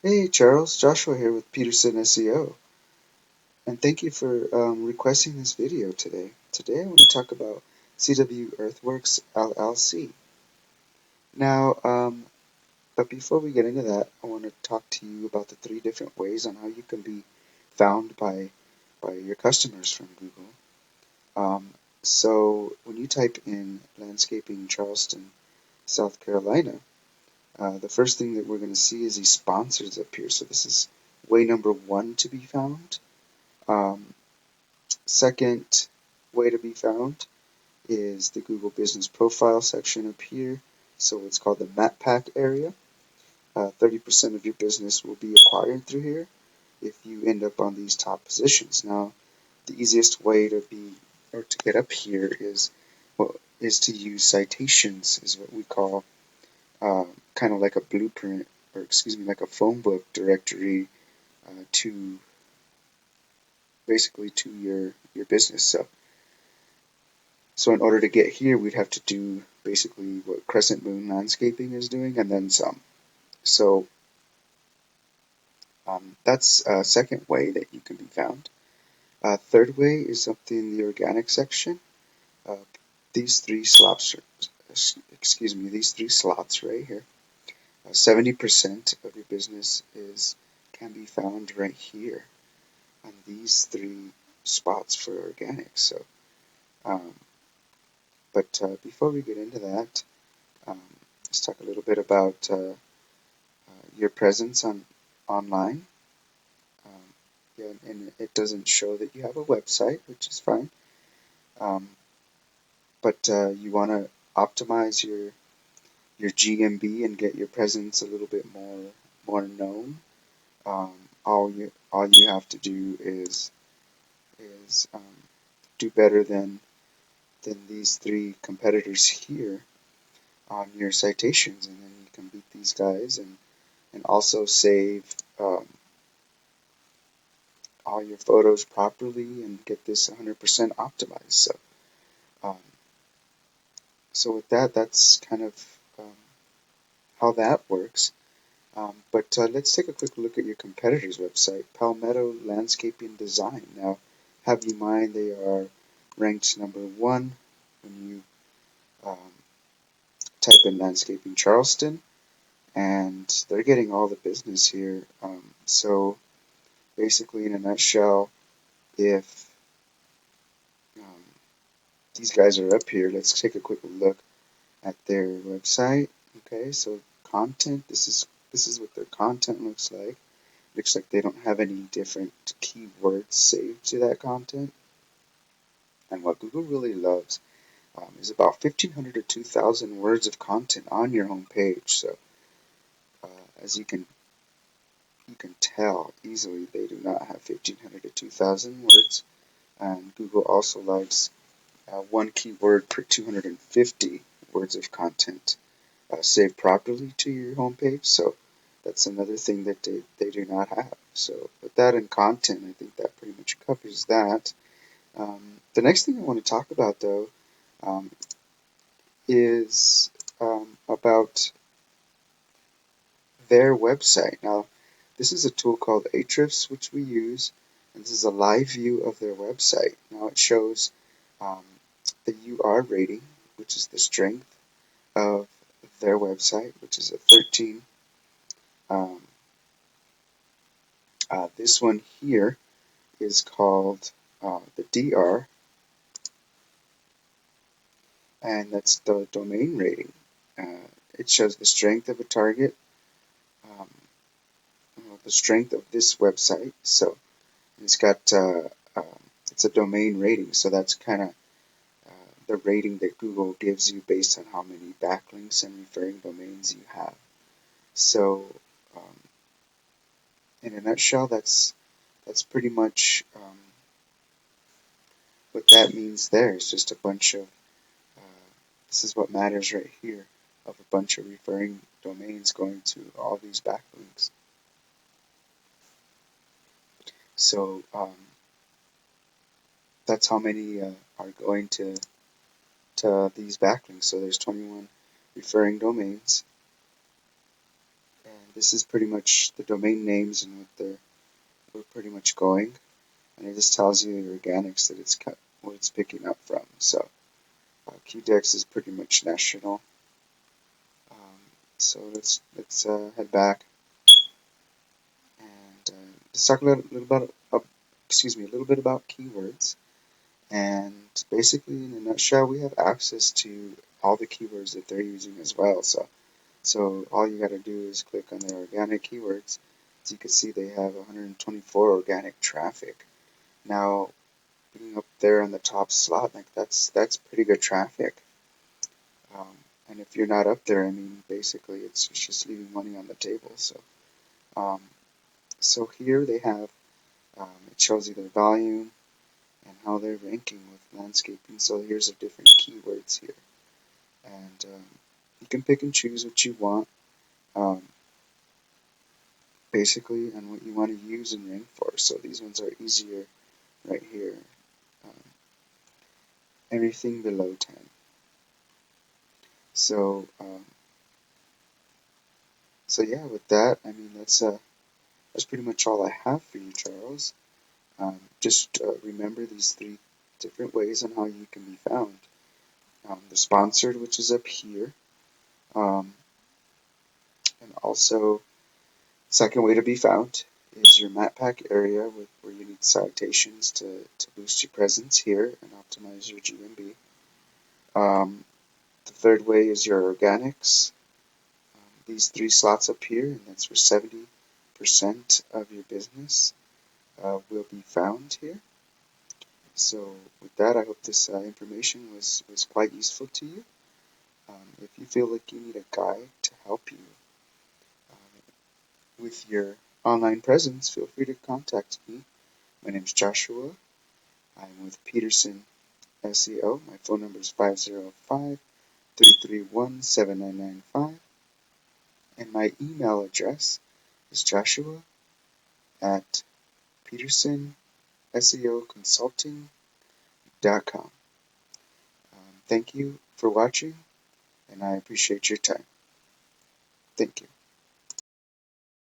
Hey Charles, Joshua here with Peterson SEO, and thank you for requesting this video today. Today I want to talk about CW Earthworks LLC. Now, but before we get into that, I want to talk to you about the three different ways on how you can be found by your customers from Google. So when you type in landscaping Charleston, South Carolina, the first thing that we're going to see is these sponsors up here. So this is way number one to be found. Um, Second way to be found is the Google Business Profile section up here. So it's called the Map Pack area. 30% of your business will be acquired through here if you end up on these top positions. Now, the easiest way to be or to get up here is to use citations, is what we call kind of like a blueprint, or excuse me, like a phone book directory to basically to your business. So in order to get here, we'd have to do basically what Crescent Moon Landscaping is doing, and then some. So that's a second way that you can be found. Third way is up in the organic section. Uh, these three slots, these three slots right here. 70% of your business is can be found right here on these three spots for organic. So, um, but before we get into that, um, let's talk a little bit about your presence online. Um, yeah, and it doesn't show that you have a website, which is fine. Um, but you want to optimize your GMB and get your presence a little bit more known. All you have to do is do better than these three competitors here on your citations, and then you can beat these guys and also save all your photos properly and get this 100% optimized. Um, so with that, that's kind of um, how that works. But let's take a quick look at your competitor's website, Palmetto Landscaping Design. Now, have in mind they are ranked number one when you um, type in landscaping Charleston, and they're getting all the business here. So basically, in a nutshell, if um, these guys are up here, let's take a quick look at their website. Okay, so content. This is what their content looks like. Looks like they don't have any different keywords saved to that content. And what Google really loves is about 1,500 to 2,000 words of content on your home page. So uh, as you can tell easily, they do not have 1,500 to 2,000 words. And Google also likes one keyword per 250 words of content saved properly to your homepage. So that's another thing that they do not have. So with that in content, I think that pretty much covers that. The next thing I want to talk about, though, um, is about their website. Now, this is a tool called Ahrefs, which we use, and this is a live view of their website. Now, it shows um, the UR rating, which is the strength of their website, which is a 13. Um, this one here is called the DR, and that's the domain rating. It shows the strength of a target, um, the strength of this website. So it's got it's a domain rating, so that's kind of the rating that Google gives you based on how many backlinks and referring domains you have. So um, in a nutshell, that's pretty much what that means. There, it's just a bunch of this is what matters right here, of a bunch of referring domains going to all these backlinks. So that's how many are going to these backlinks. So there's 21 referring domains, And this is pretty much the domain names and we're pretty much going. And it just tells you the organics that what it's picking up from. So QDEX is pretty much national. So let's head back and let's talk a little bit about keywords. And basically, in a nutshell, we have access to all the keywords that they're using as well. So all you got to do is click on their organic keywords. As you can see, they have 124 organic traffic. Now, being up there on the top slot, like that's pretty good traffic. And if you're not up there, I mean, basically, it's just leaving money on the table. So here they have it shows you their volume and how they're ranking with landscaping. So here's the different keywords here, and you can pick and choose what you want, basically, and what you want to use and rank for. So these ones are easier right here. Everything below 10. So so yeah, with that, I mean that's pretty much all I have for you, Charles. Just remember these 3 different ways on how you can be found. The sponsored, which is up here, and also second way to be found is your map pack area where you need citations to boost your presence here and optimize your GMB. The third way is your organics. These 3 slots up here, and that's where 70% of your business will be found here. So with that, I hope this information was quite useful to you. If you feel like you need a guide to help you with your online presence, feel free to contact me. My name is Joshua. I'm with Peterson SEO. My phone number is 505-331-7995. And my email address is joshua at petersonseoconsulting.com. Thank you for watching, and I appreciate your time. Thank you.